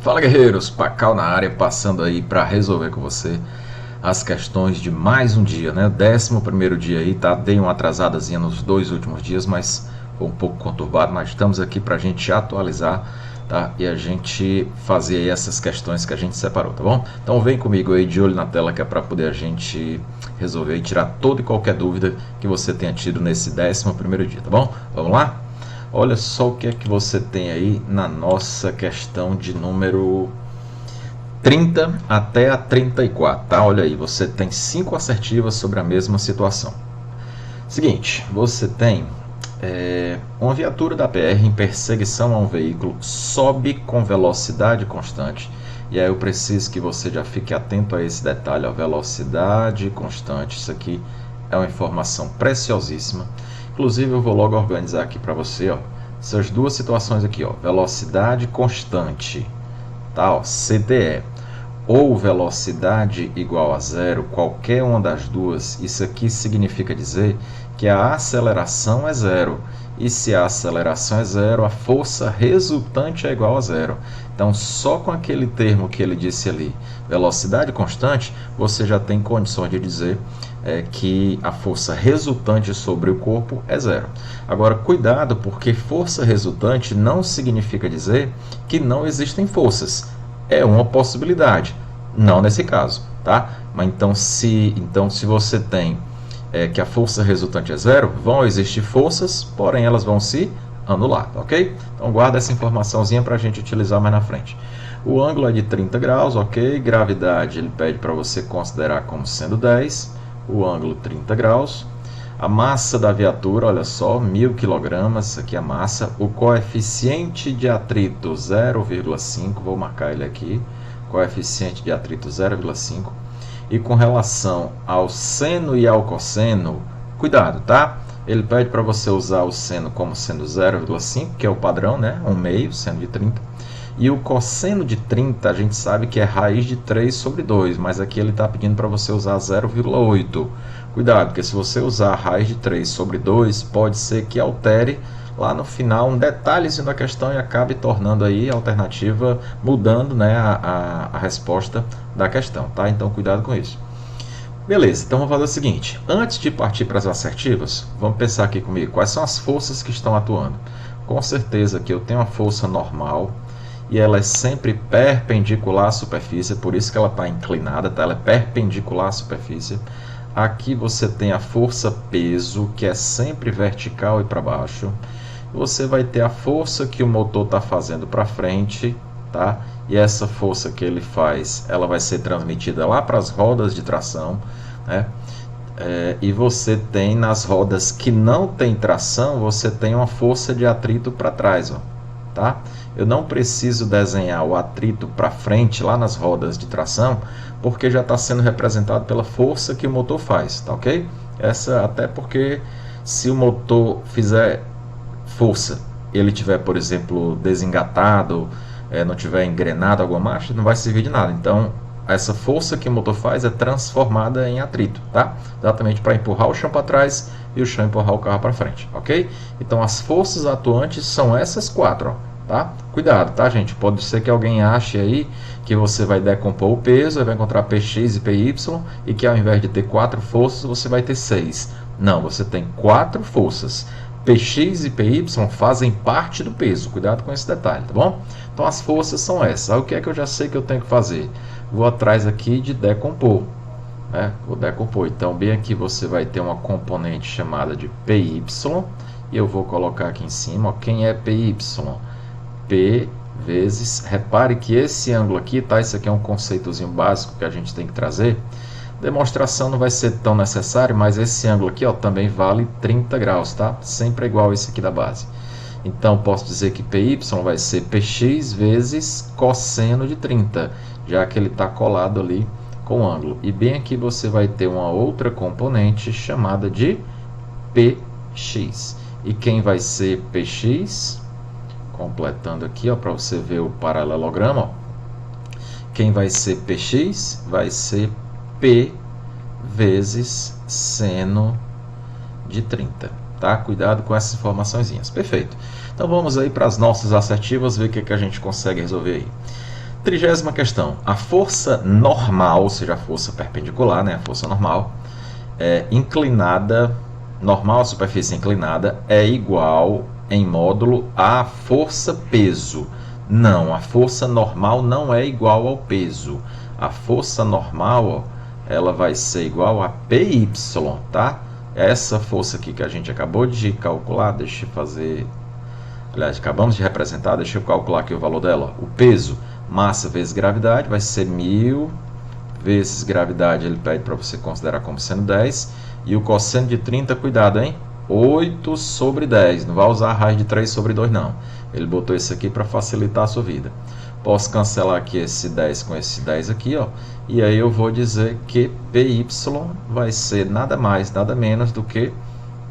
Fala, guerreiros, Pacal na área, passando aí para resolver com você as questões de mais um dia, né? 11º dia aí, tá? Dei uma atrasadazinha nos 2 últimos dias, mas foi um pouco conturbado, mas estamos aqui para a gente atualizar, tá? E a gente fazer aí essas questões que a gente separou, tá bom? Então vem comigo aí de olho na tela, que é para poder a gente resolver e tirar toda e qualquer dúvida que você tenha tido nesse 11º dia, tá bom? Vamos lá? Olha só o que é que você tem aí na nossa questão de número 30 até a 34, tá? Olha aí, você tem 5 assertivas sobre a mesma situação. Seguinte, você tem uma viatura da PR em perseguição a um veículo, sobe com velocidade constante. E aí eu preciso que você já fique atento a esse detalhe, a velocidade constante. Isso aqui é uma informação preciosíssima. Inclusive eu vou logo organizar aqui para você, ó, essas duas situações aqui, ó, velocidade constante, tá, ó, CTE, ou velocidade igual a zero, qualquer uma das duas. Isso aqui significa dizer que a aceleração é zero. E se a aceleração é zero, a força resultante é igual a zero. Então, só com aquele termo que ele disse ali, velocidade constante, você já tem condições de dizer que a força resultante sobre o corpo é zero. Agora, cuidado, porque força resultante não significa dizer que não existem forças. É uma possibilidade, não nesse caso, tá? Mas então se você tem que a força resultante é zero, vão existir forças, porém elas vão se anular, ok? Então guarda essa informaçãozinha para a gente utilizar mais na frente. O ângulo é de 30 graus, ok? Gravidade ele pede para você considerar como sendo 10, o ângulo 30 graus. A massa da viatura, olha só, 1000 kg, aqui é a massa. O coeficiente de atrito 0,5, vou marcar ele aqui, coeficiente de atrito 0,5. E com relação ao seno e ao cosseno, cuidado, tá? Ele pede para você usar o seno como sendo 0,5, que é o padrão, né? 1/2, seno de 30. E o cosseno de 30, a gente sabe que é raiz de 3 sobre 2, mas aqui ele está pedindo para você usar 0,8. Cuidado, porque se você usar a raiz de 3 sobre 2, pode ser que altere lá no final um detalhezinho da questão e acabe tornando aí a alternativa, mudando, né, a resposta da questão, tá? Então cuidado com isso. Beleza, então vamos fazer o seguinte, antes de partir para as assertivas, vamos pensar aqui comigo, quais são as forças que estão atuando? Com certeza que eu tenho uma força normal, e ela é sempre perpendicular à superfície, por isso que ela está inclinada, tá? Ela é perpendicular à superfície. Aqui você tem a força peso, que é sempre vertical e para baixo. Você vai ter a força que o motor está fazendo para frente, tá? E essa força que ele faz, ela vai ser transmitida lá para as rodas de tração, né? E você tem nas rodas que não tem tração, você tem uma força de atrito para trás, ó, tá? Eu não preciso desenhar o atrito para frente lá nas rodas de tração, porque já está sendo representado pela força que o motor faz, tá ok? Essa até porque se o motor fizer força, ele tiver, por exemplo, desengatado, não tiver engrenado alguma marcha, não vai servir de nada. Então, essa força que o motor faz é transformada em atrito, tá? Exatamente para empurrar o chão para trás e o chão empurrar o carro para frente, ok? Então, as forças atuantes são essas 4, ó. Tá? Cuidado, tá, gente? Pode ser que alguém ache aí que você vai decompor o peso, vai encontrar Px e Py, e que ao invés de ter 4 forças, você vai ter 6. Não, você tem 4 forças. Px e Py fazem parte do peso. Cuidado com esse detalhe, tá bom? Então as forças são essas. Aí, o que é que eu já sei que eu tenho que fazer? Vou atrás aqui de decompor, né? Vou decompor. Então, bem aqui você vai ter uma componente chamada de Py, e eu vou colocar aqui em cima, ó, quem é Py? P vezes, repare que esse ângulo aqui, tá? Isso aqui é um conceitozinho básico que a gente tem que trazer. Demonstração não vai ser tão necessário, mas esse ângulo aqui, ó, também vale 30 graus, tá? Sempre é igual esse aqui da base. Então, posso dizer que Py vai ser Px vezes cosseno de 30, já que ele está colado ali com o ângulo. E bem aqui você vai ter uma outra componente chamada de Px. E quem vai ser Px? Completando aqui, para você ver o paralelograma, ó. Quem vai ser Px vai ser P vezes seno de 30, tá? Cuidado com essas informaçõezinhas. Perfeito. Então vamos aí para as nossas assertivas, ver o que a gente consegue resolver aí. 30ª questão. A força normal, ou seja, a força perpendicular, né, a força normal, inclinada, normal à superfície inclinada, é igual em módulo à força peso. Não, a força normal não é igual ao peso. A força normal, ó, ela vai ser igual a PY, tá? Essa força aqui que a gente acabou de calcular, deixa eu fazer... Aliás, acabamos de representar, deixa eu calcular aqui o valor dela. O peso, massa vezes gravidade, vai ser 1000 vezes gravidade, ele pede para você considerar como sendo 10. E o cosseno de 30, cuidado, hein? 8 sobre 10. Não vai usar a raiz de 3 sobre 2, não. Ele botou isso aqui para facilitar a sua vida. Posso cancelar aqui esse 10 com esse 10 aqui, ó. E aí eu vou dizer que PY vai ser nada mais, nada menos do que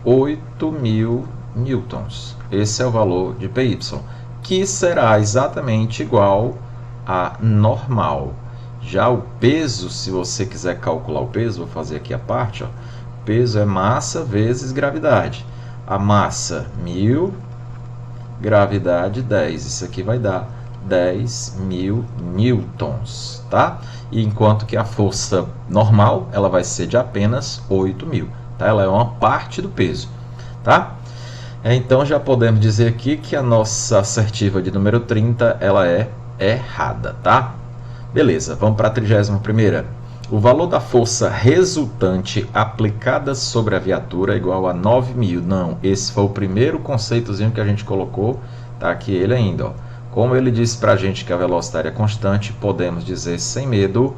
8.000 newtons. Esse é o valor de PY, que será exatamente igual a normal. Já o peso, se você quiser calcular o peso, vou fazer aqui a parte, ó. Peso é massa vezes gravidade. A massa 1000, gravidade 10. Isso aqui vai dar 10.000 newtons, tá? E enquanto que a força normal, ela vai ser de apenas 8.000, tá? Ela é uma parte do peso, tá? Então já podemos dizer aqui que a nossa assertiva de número 30, ela é errada, tá? Beleza, vamos para a 31ª. O valor da força resultante aplicada sobre a viatura é igual a 9.000. Não, esse foi o primeiro conceitozinho que a gente colocou, tá aqui ele ainda, ó. Como ele disse para a gente que a velocidade é constante, podemos dizer sem medo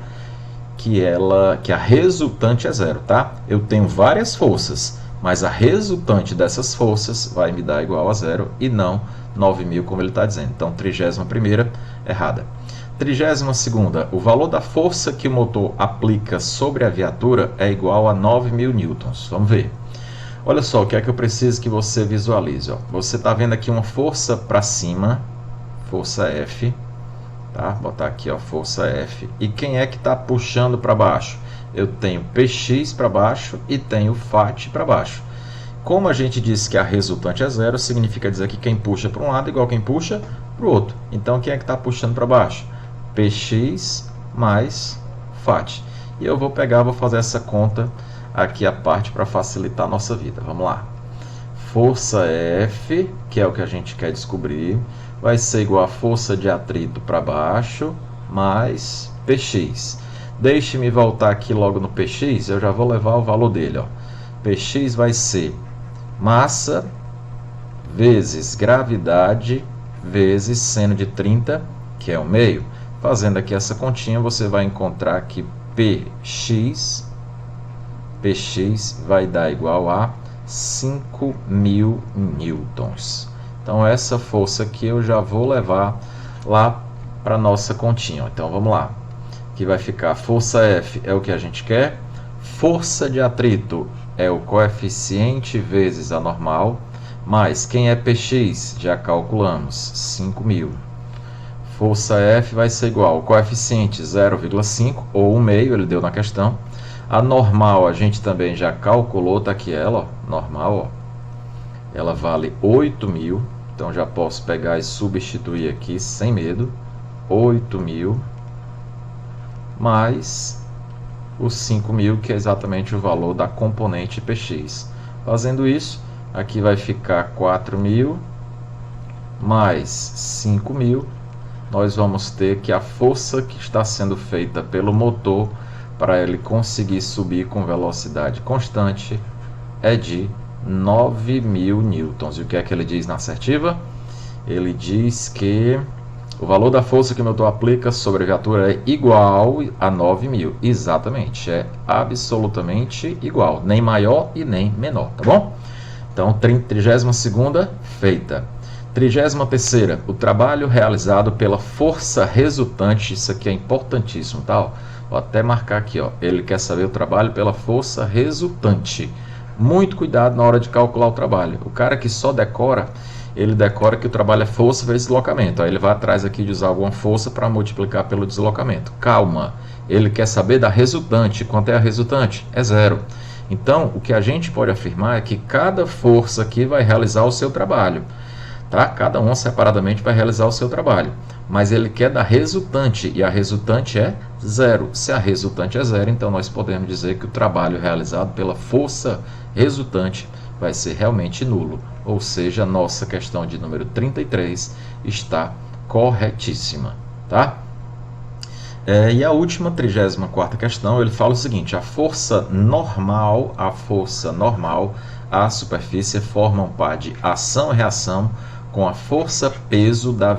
que a resultante é zero, tá? Eu tenho várias forças, mas a resultante dessas forças vai me dar igual a zero e não 9.000, como ele está dizendo. Então, 31ª, errada. 32ª, o valor da força que o motor aplica sobre a viatura é igual a 9.000 newtons. Vamos ver. Olha só, o que é que eu preciso que você visualize, ó. Você está vendo aqui uma força para cima, força F, tá? Vou botar aqui, ó, força F. E quem é que está puxando para baixo? Eu tenho Px para baixo e tenho Φ para baixo. Como a gente disse que a resultante é zero, significa dizer que quem puxa para um lado é igual a quem puxa para o outro. Então, quem é que está puxando para baixo? Px mais Φ. E eu vou fazer essa conta aqui a parte para facilitar a nossa vida. Vamos lá. Força F, que é o que a gente quer descobrir, vai ser igual a força de atrito para baixo mais Px. Deixe-me voltar aqui logo no Px, eu já vou levar o valor dele, ó. Px vai ser massa vezes gravidade vezes seno de 30, que é o meio. Fazendo aqui essa continha, você vai encontrar que Px vai dar igual a 5.000 newtons. Então, essa força aqui eu já vou levar lá para a nossa continha. Então, vamos lá. Aqui vai ficar força F é o que a gente quer. Força de atrito é o coeficiente vezes a normal. Mais quem é Px? Já calculamos, 5.000. Força F vai ser igual ao coeficiente 0,5 ou 1/2, ele deu na questão. A normal a gente também já calculou, tá aqui ela, ó, normal, ó. Ela vale 8.000, então já posso pegar e substituir aqui sem medo. 8.000 mais os 5.000, que é exatamente o valor da componente Px. Fazendo isso, aqui vai ficar 4.000 mais 5.000. Nós vamos ter que a força que está sendo feita pelo motor para ele conseguir subir com velocidade constante é de 9.000 newtons. E o que é que ele diz na assertiva? Ele diz que o valor da força que o motor aplica sobre a viatura é igual a 9.000. Exatamente, é absolutamente igual, nem maior e nem menor, tá bom? Então, 32ª feita. 33ª, o trabalho realizado pela força resultante, isso aqui é importantíssimo, tá? Vou até marcar aqui, ó. Ele quer saber o trabalho pela força resultante. Muito cuidado na hora de calcular o trabalho. O cara que só decora, ele decora que o trabalho é força vezes deslocamento. Aí ele vai atrás aqui de usar alguma força para multiplicar pelo deslocamento. Calma, ele quer saber da resultante. Quanto é a resultante? É zero. Então, o que a gente pode afirmar é que cada força aqui vai realizar o seu trabalho. Tá? Cada uma separadamente vai realizar o seu trabalho. mas ele quer da resultante, e a resultante é 0. Se a resultante é 0, então nós podemos dizer que o trabalho realizado pela força resultante vai ser realmente nulo, ou seja, a nossa questão de número 33 está corretíssima, tá? E a última, 34ª questão, ele fala o seguinte: a força normal, à superfície forma um par de ação e reação com a força-peso da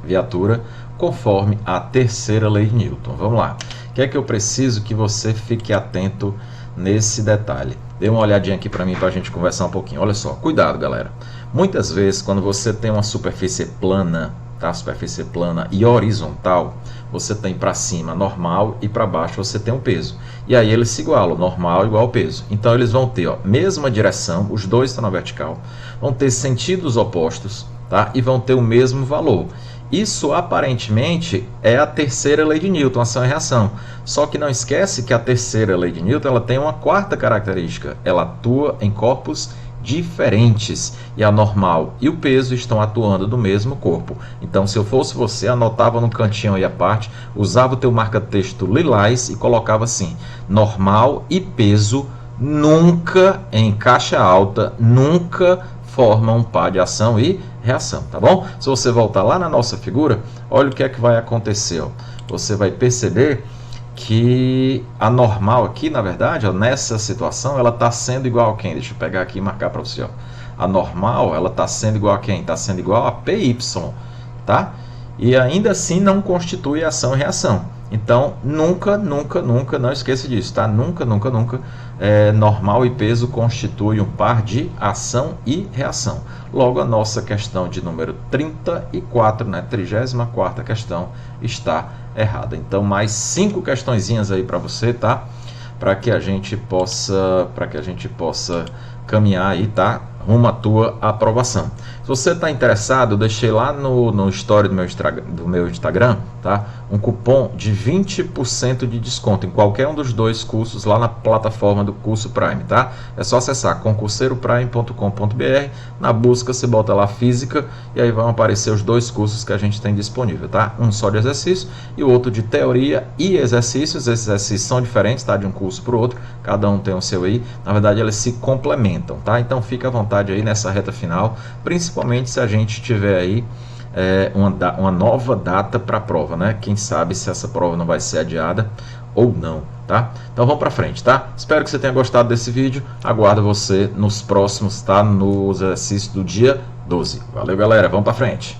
viatura, conforme a terceira lei de Newton. Vamos lá. O que é que eu preciso que você fique atento nesse detalhe? Dê uma olhadinha aqui para mim para a gente conversar um pouquinho. Olha só, cuidado, galera. Muitas vezes, quando você tem uma superfície plana, tá? Superfície plana e horizontal, você tem para cima normal e para baixo você tem um peso. E aí eles se igualam, normal igual ao peso. Então eles vão ter, ó, mesma direção, os dois estão na vertical, vão ter sentidos opostos, tá? E vão ter o mesmo valor. Isso aparentemente é a terceira lei de Newton, ação e reação. Só que não esquece que a terceira lei de Newton ela tem uma quarta característica. Ela atua em corpos diferentes, e a normal e o peso estão atuando no mesmo corpo. Então, se eu fosse você, anotava no cantinho aí a parte, usava o teu marca-texto lilás e colocava assim: normal e peso nunca, em caixa alta, nunca formam um par de ação e reação, tá bom? Se você voltar lá na nossa figura, olha o que é que vai acontecer, ó. Você vai perceber que a normal aqui, na verdade, ó, nessa situação, ela está sendo igual a quem? Deixa eu pegar aqui e marcar para você. Ó. A normal, ela está sendo igual a quem? Está sendo igual a PY, tá? E ainda assim não constitui ação e reação. Então, nunca, não esqueça disso, tá? Nunca, normal e peso constituem um par de ação e reação. Logo, a nossa questão de número 34, né? 34ª questão está errada. Então, mais 5 questõezinhas aí para você, tá? Para que a gente possa caminhar aí, tá? Rumo à tua aprovação. Se você está interessado, eu deixei lá no story do meu Instagram, tá? Um cupom de 20% de desconto em qualquer um dos dois cursos lá na plataforma do Curso Prime, tá? É só acessar concurseiroprime.com.br, na busca você bota lá física e aí vão aparecer os dois cursos que a gente tem disponível, tá? Um só de exercício e o outro de teoria e exercícios. Esses exercícios são diferentes, tá? De um curso para o outro, cada um tem o seu aí. Na verdade, eles se complementam, tá? Então fica à vontade aí nessa reta final, principalmente se a gente tiver aí uma nova data para a prova, né? Quem sabe se essa prova não vai ser adiada ou não, tá? Então vamos para frente, tá? Espero que você tenha gostado desse vídeo. Aguardo você nos próximos, tá? Nos exercícios do dia 12. Valeu, galera. Vamos para frente.